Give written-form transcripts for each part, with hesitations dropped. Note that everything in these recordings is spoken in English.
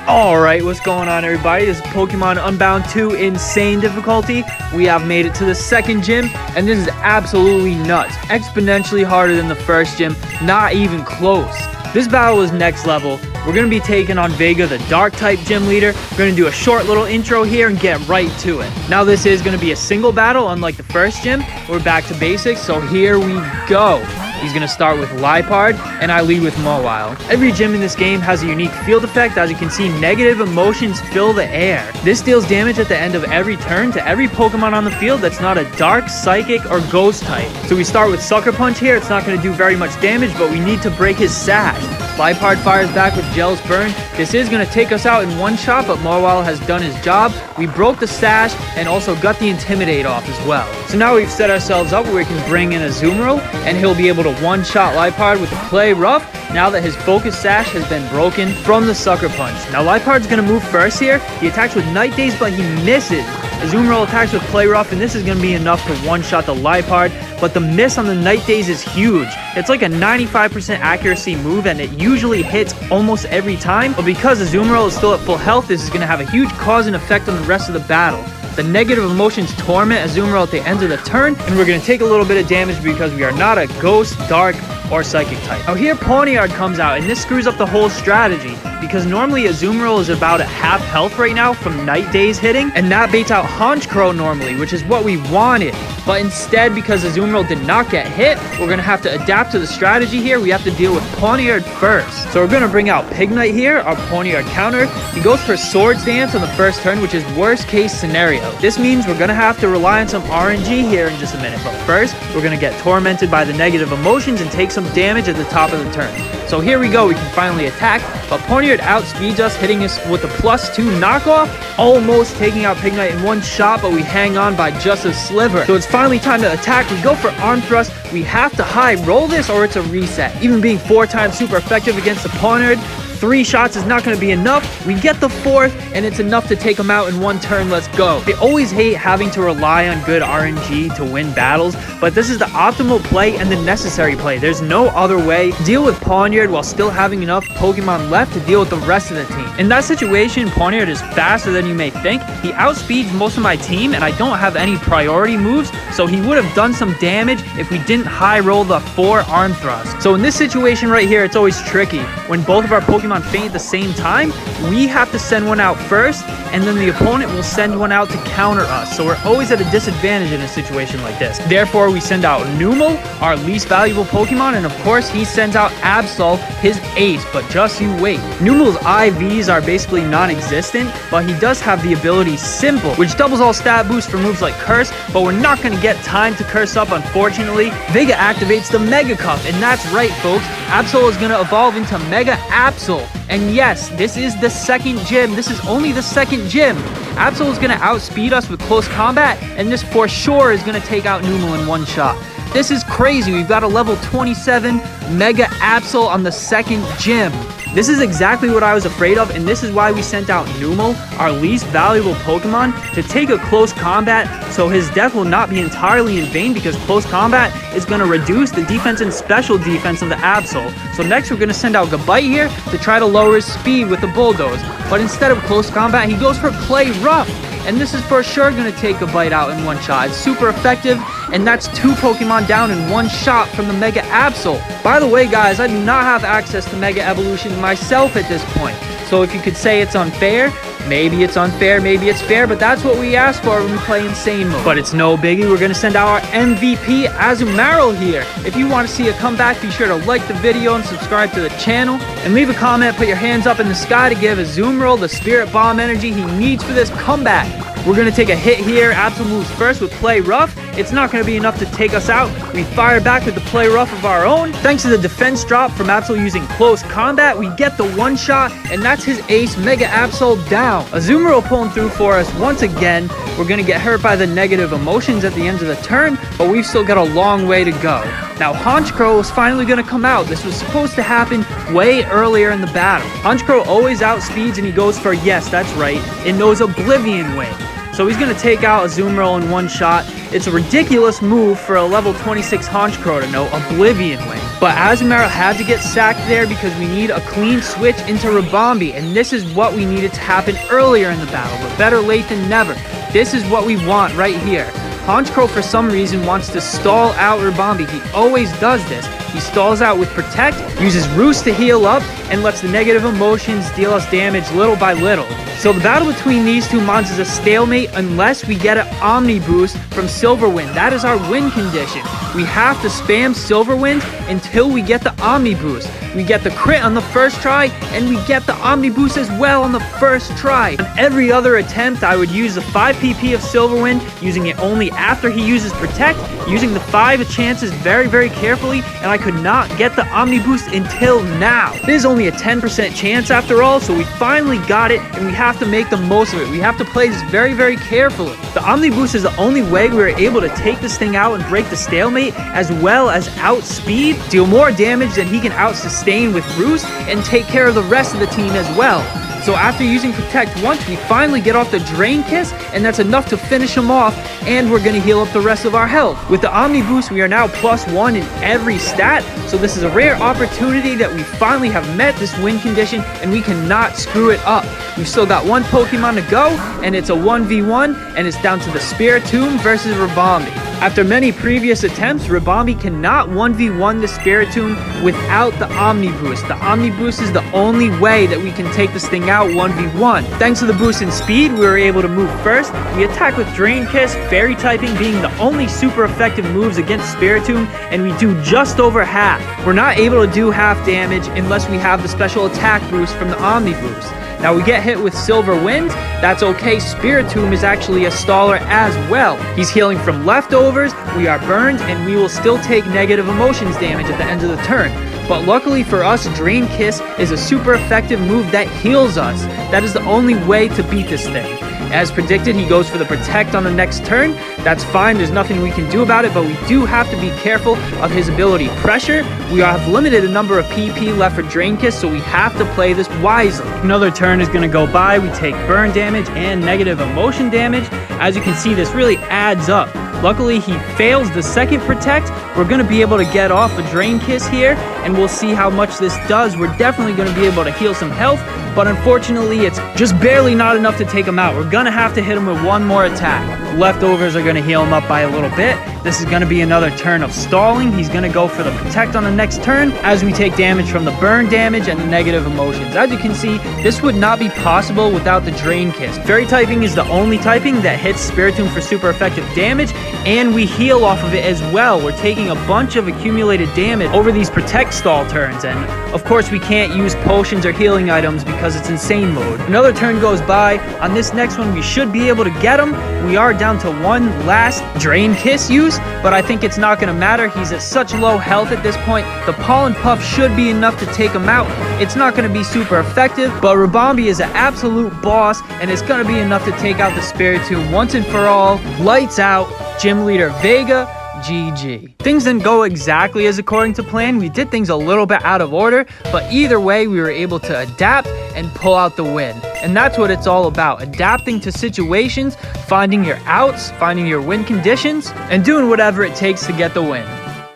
Alright, what's going on everybody? This is Pokemon Unbound 2 Insane difficulty. We have made it to the second gym, and this is absolutely nuts. Exponentially harder than the first gym, not even close. This battle is next level. We're going to be taking on Vega, the dark type gym leader. We're going to do a short little intro here and get right to it. Now this is going to be a single battle, unlike the first gym. We're back to basics, so here we go. He's going to start with Liepard, and I lead with Mawile. Every gym in this game has a unique field effect. As you can see, negative emotions fill the air. This deals damage at the end of every turn to every Pokemon on the field that's not a dark, psychic, or ghost type. So we start with Sucker Punch here. It's not going to do very much damage, but we need to break his sash. Liepard fires back with Gel's Burn. This is going to take us out in one shot, but Mawile has done his job. We broke the sash and also got the Intimidate off as well. So now we've set ourselves up where we can bring in a Azumarill, and he'll be able to one-shot Liepard with the Play Rough now that his Focus Sash has been broken from the Sucker Punch. Now Liepard's going to move first here. He attacks with Night Daze, but he misses. Azumarill attacks with Play Rough, and this is going to be enough to one-shot the Liepard, but the miss on the Night Daze is huge. It's like a 95% accuracy move, and it usually hits almost every time, but because Azumarill is still at full health, this is going to have a huge cause and effect on the rest of the battle. The negative emotions torment Azumarill at the end of the turn, and we're going to take a little bit of damage because we are not a Ghost, Dark, or Psychic type. Now here Pawniard comes out, and this screws up the whole strategy, because normally Azumarill is about at half health right now from Night Daze hitting, and that baits out Honchkrow normally, which is what we wanted. But instead, because Azumarill did not get hit, we're going to have to adapt to the strategy here. We have to deal with Pawniard first. So we're going to bring out Pignite here, our Pawniard counter. He goes for Swords Dance on the first turn, which is worst case scenario. This means we're going to have to rely on some RNG here in just a minute. But first, we're going to get tormented by the negative emotions and take some damage at the top of the turn. So here we go, we can finally attack, but Pawniard outspeeds us, hitting us with a +2 knockoff, almost taking out Pignite in one shot, but we hang on by just a sliver. So it's finally time to attack. We go for Arm Thrust. We have to high roll this or it's a reset. Even being 4 times super effective against the Pawniard, 3 shots is not going to be enough. We get the 4th, and it's enough to take him out in one turn. Let's go. I always hate having to rely on good RNG to win battles, but this is the optimal play and the necessary play. There's no other way. Deal with Pawniard while still having enough Pokemon left to deal with the rest of the team. In that situation, Pawniard is faster than you may think. He outspeeds most of my team, and I don't have any priority moves, so he would have done some damage if we didn't high roll the 4 Arm Thrust. So in this situation right here, it's always tricky. When both of our Pokemon faint at the same time, we have to send one out first, and then the opponent will send one out to counter us. So we're always at a disadvantage in a situation like this. Therefore, we send out Numel, our least valuable Pokemon, and of course, he sends out Absol, his ace, but just you wait. Numel's IVs are basically non-existent, but he does have the ability Simple, which doubles all stat boosts for moves like Curse, but we're not going to get time to Curse up, unfortunately. Vega activates the Mega Cup, and that's right, folks. Absol is going to evolve into Mega Absol. And yes, this is the second gym. This is only the second gym. Absol is going to outspeed us with close combat, and this for sure is going to take out Numel in one shot. This is crazy. We've got a level 27 Mega Absol on the second gym. This is exactly what I was afraid of, and this is why we sent out Numel, our least valuable Pokemon, to take a close combat, so his death will not be entirely in vain, because close combat is going to reduce the defense and special defense of the Absol. So next we're going to send out Gabite here to try to lower his speed with the Bulldoze, but instead of close combat, he goes for Play Rough. And this is for sure going to take a bite out in one shot. It's super effective, and that's 2 Pokemon down in one shot from the Mega Absol. By the way, guys, I do not have access to Mega Evolutions myself at this point. So if you could say it's unfair, maybe it's unfair, maybe it's fair, but that's what we ask for when we play Insane Mode. But it's no biggie. We're going to send out our MVP, Azumarill, here. If you want to see a comeback, be sure to like the video and subscribe to the channel. And leave a comment, put your hands up in the sky to give Azumarill the Spirit Bomb energy he needs for this comeback. We're going to take a hit here. Absol moves first with Play Rough. It's not going to be enough to take us out. We fire back with the Play Rough of our own. Thanks to the defense drop from Absol using close combat, we get the one shot, and that's his ace, Mega Absol, down. Azumarill pulling through for us once again. We're going to get hurt by the negative emotions at the end of the turn, but we've still got a long way to go. Now, Honchkrow is finally going to come out. This was supposed to happen way earlier in the battle. Honchkrow always outspeeds, and he goes for, yes, that's right, it knows Oblivion Wing. So he's going to take out Azumarill in one shot. It's a ridiculous move for a level 26 Honchkrow to know, Oblivion Wing. But Azumarill had to get sacked there because we need a clean switch into Ribombee, and this is what we needed to happen earlier in the battle, but better late than never. This is what we want right here. Honchkrow for some reason wants to stall out Ribombee. He always does this. He stalls out with Protect, uses Roost to heal up, and lets the negative emotions deal us damage little by little. So the battle between these two mons is a stalemate unless we get an Omni Boost from Silverwind. That is our win condition. We have to spam Silverwind until we get the Omni Boost. We get the crit on the first try, and we get the Omni Boost as well on the first try. On every other attempt, I would use the 5 PP of Silverwind, using it only after he uses Protect, using the 5 chances very, very carefully, and I could not get the Omni Boost until now. It is only a 10% chance after all, so we finally got it, and we have to make the most of it. We have to play this very, very carefully. The Omni Boost is the only way we were able to take this thing out and break the stalemate, as well as outspeed, deal more damage than he can out-sustain with Roost, and take care of the rest of the team as well. So after using Protect once, we finally get off the Drain Kiss, and that's enough to finish him off, and we're going to heal up the rest of our health. With the Omni Boost, we are now +1 in every stat, so this is a rare opportunity that we finally have met this win condition, and we cannot screw it up. We've still got one Pokemon to go, and it's a 1v1, and it's down to the Spiritomb versus Ribombee. After many previous attempts, Ribombee cannot 1v1 the Spiritomb without the Omni Boost. The Omni Boost is the only way that we can take this thing out 1v1. Thanks to the boost in speed, we were able to move first. We attack with Drain Kiss, Fairy typing being the only super effective moves against Spiritomb, and we do just over half. We're not able to do half damage unless we have the special attack boost from the Omni Boost. Now we get hit with Silver Wind, that's okay. Spiritomb is actually a staller as well. He's healing from leftovers, we are burned, and we will still take negative emotions damage at the end of the turn. But luckily for us, Drain Kiss is a super effective move that heals us. That is the only way to beat this thing. As predicted, he goes for the Protect on the next turn. That's fine, there's nothing we can do about it, but we do have to be careful of his ability Pressure. We have limited a number of PP left for Drain Kiss, so we have to play this wisely. Another turn is going to go by, we take burn damage and negative emotion damage. As you can see, this really adds up. Luckily, he fails the second Protect. We're going to be able to get off a Drain Kiss here, and we'll see how much this does. We're definitely going to be able to heal some health, but unfortunately, it's just barely not enough to take him out. We're going to have to hit him with one more attack. Leftovers are going to heal him up by a little bit. This is going to be another turn of stalling. He's going to go for the Protect on the next turn as we take damage from the burn damage and the negative emotions. As you can see, this would not be possible without the Drain Kiss. Fairy typing is the only typing that hits Spiritomb for super effective damage, and we heal off of it as well. We're taking a bunch of accumulated damage over these Protect stall turns, and of course we can't use potions or healing items because it's insane mode. Another turn goes by. On this next one, we should be able to get him. We are down to one last Drain Kiss use, but I think it's not going to matter. He's at such low health at this point. The Pollen Puff should be enough to take him out. It's not going to be super effective, but Ribombee is an absolute boss, and it's going to be enough to take out the Spiritomb once and for all. Lights out. Gym leader Vega, GG. Things didn't go exactly as according to plan. We did things a little bit out of order, but either way, we were able to adapt and pull out the win. And that's what it's all about, adapting to situations, finding your outs, finding your win conditions, and doing whatever it takes to get the win.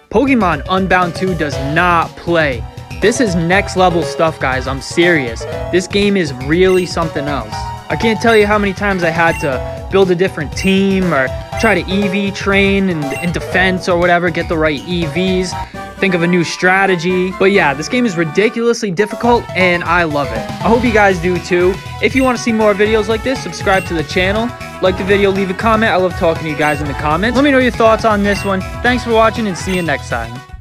Pokémon Unbound 2 does not play. This is next level stuff, guys. I'm serious. This game is really something else. I can't tell you how many times I had to build a different team or try to EV train in defense or whatever, get the right EVs, think of a new strategy. But yeah, this game is ridiculously difficult and I love it. I hope you guys do too. If you want to see more videos like this, subscribe to the channel. Like the video, leave a comment. I love talking to you guys in the comments. Let me know your thoughts on this one. Thanks for watching and see you next time.